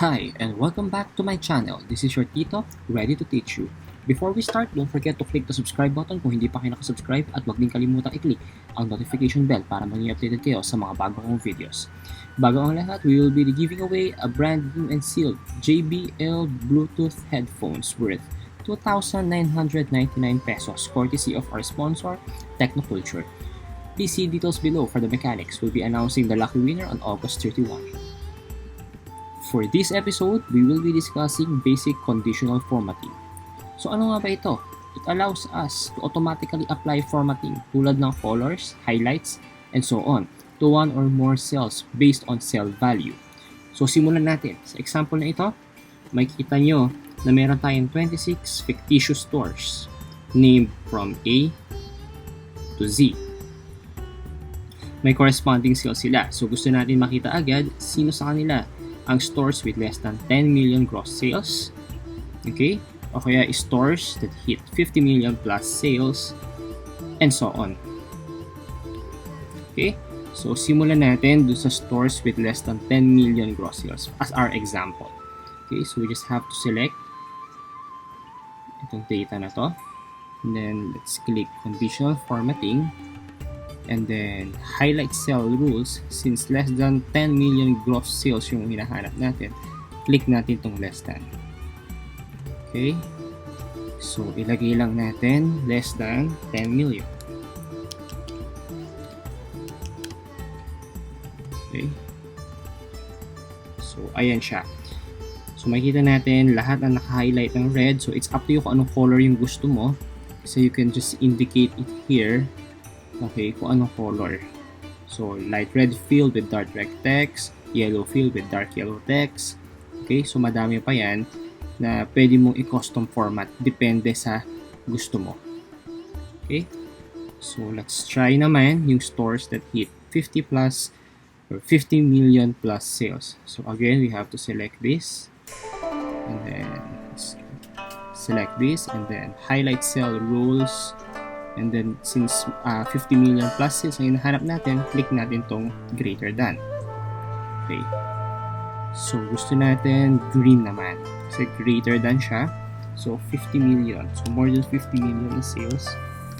Hi, and welcome back to my channel. This is your Tito, ready to teach you. Before we start, don't forget to click the subscribe button kung hindi pa kayo nakasubscribe at huwag din kalimutang i-click ang notification bell para maging updated kayo sa mga bago kong videos. Bago ang lahat, we will be giving away a brand new and sealed JBL Bluetooth headphones worth 2,999 pesos courtesy of our sponsor, Technoculture. Please see details below for the mechanics. We'll be announcing the lucky winner on August 31. For this episode, we will be discussing basic conditional formatting. So ano nga ba ito? It allows us to automatically apply formatting tulad ng colors, highlights, and so on to one or more cells based on cell value. So simulan natin. Sa example na ito, makikita nyo na meron tayong 26 fictitious stores named from A to Z. May corresponding cells sila. So gusto natin makita agad sino sa kanila ang stores with less than 10 million gross sales, okay? O kaya stores that hit 50 million plus sales, and so on. Okay? So, simulan natin dun sa stores with less than 10 million gross sales as our example. Okay? So, we just have to select itong data na to. And then, let's click Conditional Formatting. And then, highlight cell rules. Since less than 10 million gross sales yung hinahanap natin, click natin itong less than. Okay? So, ilagay lang natin less than 10 million. Okay? So, ayan siya. So, makikita natin lahat ang naka-highlight ng red. So, it's up to you kung anong color yung gusto mo. So, you can just indicate it here. Okay, kung anong color. So, light red field with dark red text, yellow field with dark yellow text. Okay, so madami pa yan na pwede mong i-custom format. Depende sa gusto mo. Okay, so let's try naman yung stores that hit 50 plus or 50 million plus sales. So again, we have to select this and then select this and then highlight cell rules. And then, since 50 million plus sales ang hinahanap natin, click natin tong greater than. Okay. So, gusto natin green naman. Kasi greater than siya. So, 50 million. So, more than 50 million in sales.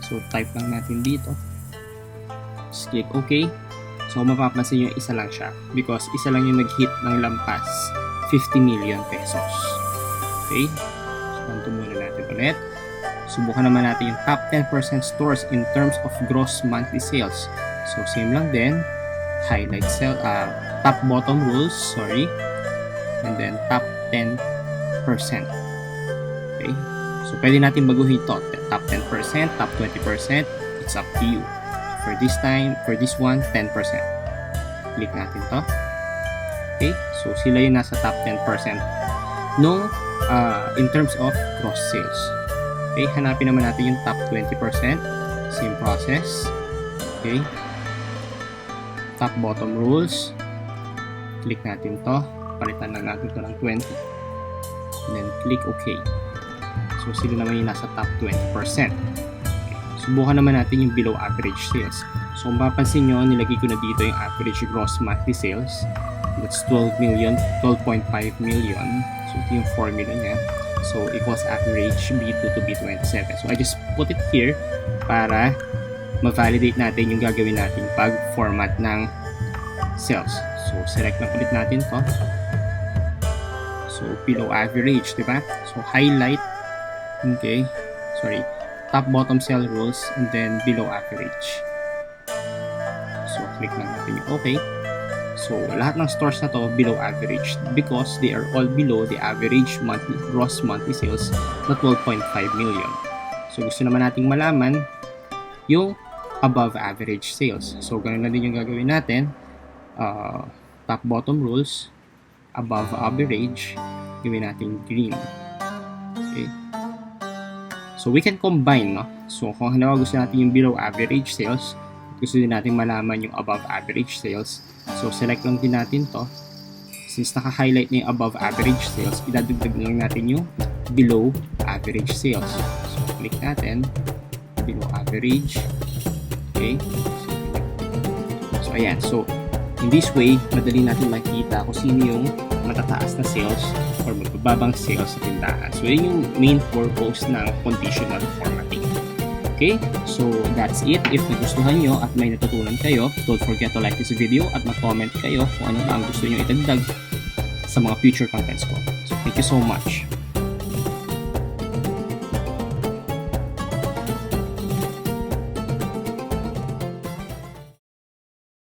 So, type lang natin dito. Just click OK. So, mapapansin nyo, isa lang siya. Because isa lang yung nag-hit ng lampas 50 million pesos. Okay. So, ganito muna natin ulit. Subukan naman natin yung top 10% stores in terms of gross monthly sales. So, same lang din. Highlight cell, top bottom rules, sorry. And then, top 10%. Okay? So, pwede natin baguhin ito. Top 10%, top 20%. It's up to you. For this one, 10%. Click natin to. Okay? So, sila yung nasa top 10%. No, in terms of gross sales. Okay, hanapin naman natin yung top 20%. Same process. Okay. Top bottom rules. Click natin to. Palitan lang natin to ng 20. And then click OK. So, sila naman yung nasa top 20%. Okay. Subukan naman natin yung below average sales. So, kung mapapansin nyo, nilagay ko na dito yung average gross monthly sales. That's 12.5 million. So, ito yung formula niya. So, equals average B2 to B27. So, I just put it here para ma-validate natin yung gagawin natin pag-format ng cells. So, select lang ulit natin to. So, below average, diba? So, highlight, okay, sorry, top bottom cell rules, and then below average. So, click lang natin yung okay. So, lahat ng stores na to below average because they are all below the average gross monthly sales na 12.5 million. So, gusto naman nating malaman yung above average sales. So, ganun na din yung gagawin natin. Top bottom rules, above average, gawin natin green. Okay. So, we can combine, no? So, kung halimbawa gusto natin yung below average sales, gusto din natin malaman yung above average sales. So, select lang din natin to. Since naka-highlight na yung above average sales, idadagdag lang natin yung below average sales. So, click natin. Below average. Okay. So, ayan. So, In this way, madali natin makikita kung sino yung matataas na sales or magbababang sales sa tindahan. So, yun yung main purpose ng conditional formatting. Okay? So, that's it. If nagustuhan nyo at may natutunan kayo, don't forget to like this video at mag-comment kayo kung ano ba ang gusto nyo itagdag sa mga future contents ko. So, thank you so much.